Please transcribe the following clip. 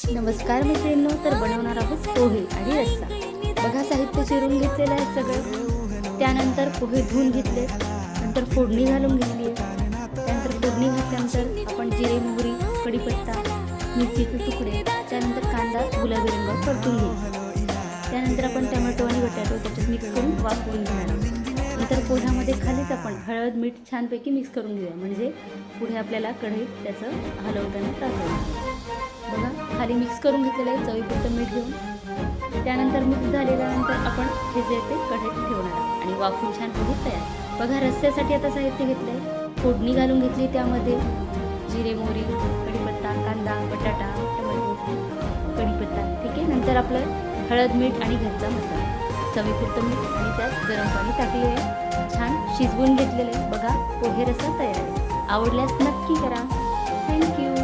नमस्कार मैत्रिणींनो, तर बनवणार आहोत पोहे आणि रस्सा. बघा, साहित्य चिरून घेतलेलं आहे सगळं. त्यानंतर पोहे धुवून घेतले, नंतर फोडणी घालून घेतली आहे. त्यानंतर फोडणी घातल्यानंतर आपण जिरे, मोहरी, कढीपत्ता, मिरचीचे तुकडे, त्यानंतर कांदा गुलाबी रंगावर परतून घेऊ. त्यानंतर आपण टोमॅटो आणि बटाटो त्याच्यात मिक्स करून वाफवून घेणार आहोत. नंतर पोह्यामध्ये खालीच आपण हळद मीठ छानपैकी मिक्स करून घेऊया, म्हणजे पुढे आपल्याला कढईत त्याचं हलवताना त्रास होईल. बघा, खाली मिक्स करून घेतलेलं आहे चवीपुरतं मीठ घेऊन. त्यानंतर मिक्स झालेल्यानंतर आपण हे जे ते कढईत ठेवणार आहोत आणि वाफवून छानपैकी तयार. बघा, रस्स्यासाठी आता साहित्य घेतलं आहे. फोडणी घालून घेतली, त्यामध्ये जिरे, मोहरी, कढीपत्ता, कांदा, बटाटा, टोमॅटो, कढीपत्ता, ठीक आहे. नंतर आपलं हळद मीठ आणि घरचा मसाला, चवीपुरतं मीठ आणि त्यात गरम पाणी टाकले आहे. छान शिजवून घेतलेलं आहे. बघा, पोहे रस्सा तयार आहे. आवडल्यास नक्की करा. थँक्यू.